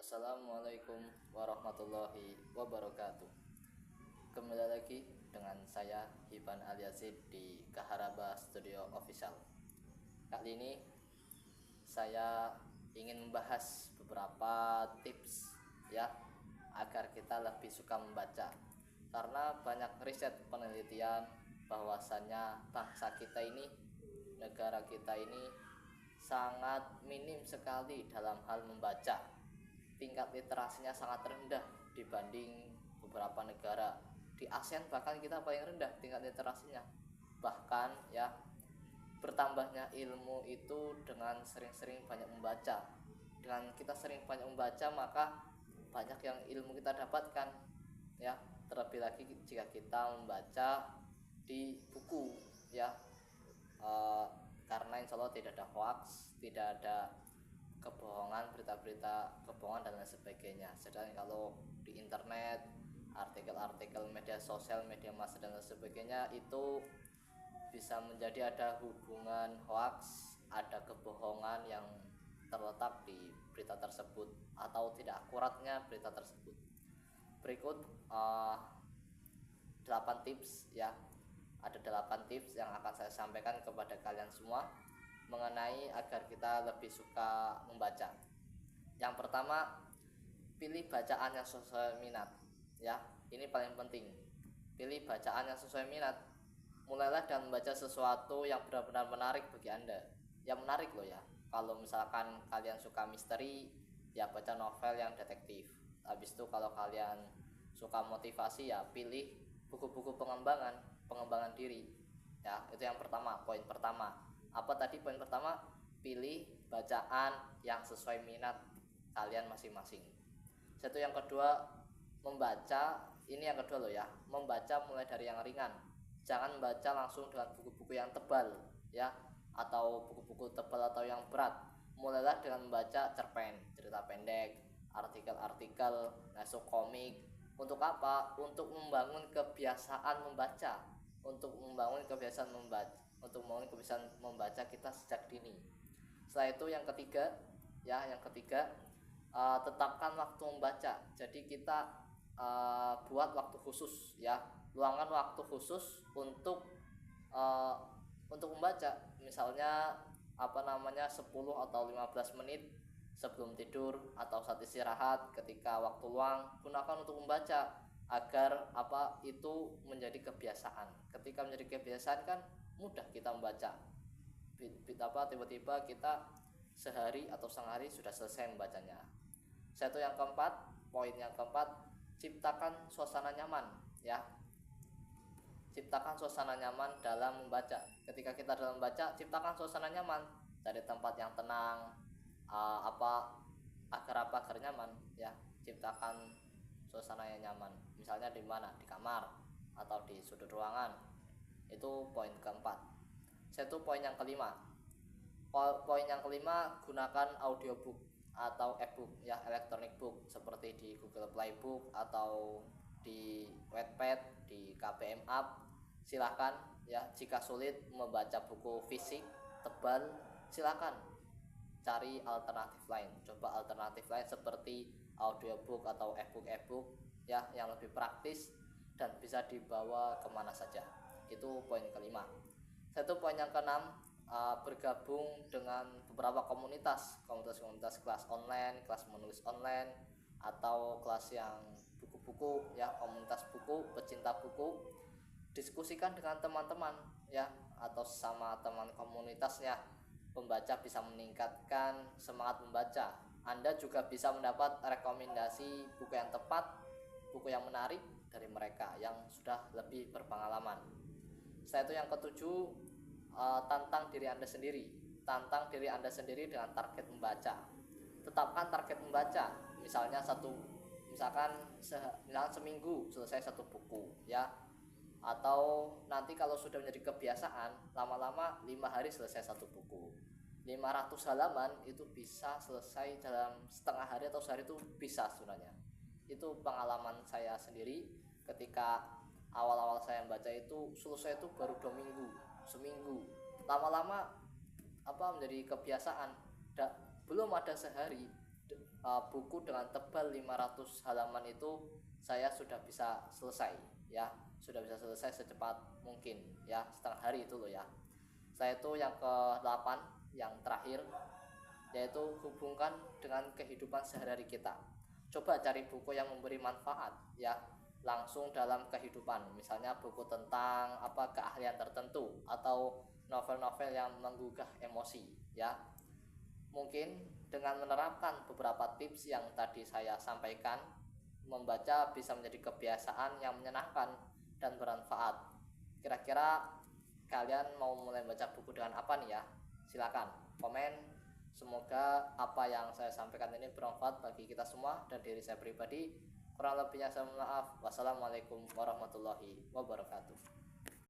Assalamualaikum warahmatullahi wabarakatuh. Kembali lagi dengan saya Hiban Aliazid di Kaharaba Studio Official. Kali ini saya ingin membahas beberapa tips ya agar kita lebih suka membaca. Karena banyak riset penelitian bahwasannya bangsa kita ini, negara kita ini sangat minim sekali dalam hal membaca. Tingkat literasinya sangat rendah dibanding beberapa negara. Di ASEAN bahkan kita paling rendah tingkat literasinya. Bahkan ya, bertambahnya ilmu itu dengan sering-sering banyak membaca. Dengan kita sering banyak membaca, maka banyak yang ilmu kita dapatkan ya. Terlebih lagi jika kita membaca di buku ya, karena insya Allah tidak ada hoax, tidak ada kebohongan, berita-berita kebohongan dan lain sebagainya. Sedangkan kalau di internet, artikel-artikel media sosial, media massa dan lain sebagainya, itu bisa menjadi ada hubungan hoax, ada kebohongan yang terletak di berita tersebut atau tidak akuratnya berita tersebut. Berikut 8 tips ya. Ada 8 tips yang akan saya sampaikan kepada kalian semua mengenai agar kita lebih suka membaca. Yang pertama, pilih bacaan yang sesuai minat ya. Ini paling penting. Pilih bacaan yang sesuai minat. Mulailah dengan membaca sesuatu yang benar-benar menarik bagi Anda. Yang menarik loh ya. Kalau misalkan kalian suka misteri, ya baca novel yang detektif. Habis itu kalau kalian suka motivasi, ya pilih buku-buku pengembangan diri. Ya, itu yang pertama, poin pertama. Apa tadi poin pertama? Pilih bacaan yang sesuai minat kalian masing-masing. Satu. Yang kedua, membaca, ini yang kedua loh ya, membaca mulai dari yang ringan. Jangan baca langsung dengan buku-buku yang tebal ya, atau buku-buku tebal atau yang berat. Mulailah dengan membaca cerpen, cerita pendek, artikel-artikel, naskah komik. Untuk apa? Untuk membangun kebiasaan membaca, untuk membangun kebiasaan membaca kita sejak dini. Setelah itu yang ketiga ya, tetapkan waktu membaca. Jadi kita buat waktu khusus ya, luangkan waktu khusus untuk membaca. Misalnya 10 atau 15 menit sebelum tidur atau saat istirahat, ketika waktu luang gunakan untuk membaca agar itu menjadi kebiasaan. Ketika menjadi kebiasaan kan mudah kita membaca. Tiba-tiba kita sehari atau setengah hari sudah selesai membacanya. Poin yang keempat, ciptakan suasana nyaman ya. Ciptakan suasana nyaman dalam membaca. Ketika kita dalam membaca, ciptakan suasana nyaman. Cari tempat yang tenang, agar nyaman ya. Ciptakan suasana yang nyaman. Misalnya di mana? Di kamar atau di sudut ruangan. Itu poin keempat. Poin yang kelima, gunakan audiobook atau e-book ya, electronic book seperti di Google Play Book atau di Wattpad, di KBM App. Silakan ya. Jika sulit membaca buku fisik tebal, silakan cari alternatif lain. Coba alternatif lain seperti audiobook atau e-book ya, yang lebih praktis dan bisa dibawa kemana saja. Itu poin kelima. Poin yang keenam, bergabung dengan beberapa komunitas kelas online, kelas menulis online, atau kelas yang buku-buku ya, komunitas buku, pecinta buku. Diskusikan dengan teman-teman ya, atau sama teman komunitasnya. Pembaca bisa meningkatkan semangat membaca. Anda juga bisa mendapat rekomendasi buku yang tepat, buku yang menarik dari mereka yang sudah lebih berpengalaman. Setelah itu yang ketujuh, tantang diri Anda sendiri. Tantang diri Anda sendiri dengan target membaca. Tetapkan target membaca. Misalnya seminggu selesai satu buku ya. Atau nanti kalau sudah menjadi kebiasaan, lama-lama 5 hari selesai satu buku. 500 halaman itu bisa selesai dalam setengah hari atau sehari, itu bisa sebenarnya. Itu pengalaman saya sendiri. Ketika awal-awal saya membaca itu selesai itu baru 2 minggu, seminggu. Lama-lama menjadi kebiasaan. Belum ada sehari buku dengan tebal 500 halaman itu saya sudah bisa selesai ya, sudah bisa selesai secepat mungkin ya, setengah hari itu loh ya. Saya itu yang ke-8, yang terakhir, yaitu hubungkan dengan kehidupan sehari-hari kita. Coba cari buku yang memberi manfaat ya, langsung dalam kehidupan, misalnya buku tentang keahlian tertentu atau novel-novel yang menggugah emosi ya. Mungkin dengan menerapkan beberapa tips yang tadi saya sampaikan, membaca bisa menjadi kebiasaan yang menyenangkan dan bermanfaat. Kira-kira kalian mau mulai baca buku dengan apa nih ya? Silakan komen. Semoga apa yang saya sampaikan ini bermanfaat bagi kita semua dan diri saya pribadi. Kurang lebihnya saya mohon maaf. Wassalamualaikum warahmatullahi wabarakatuh.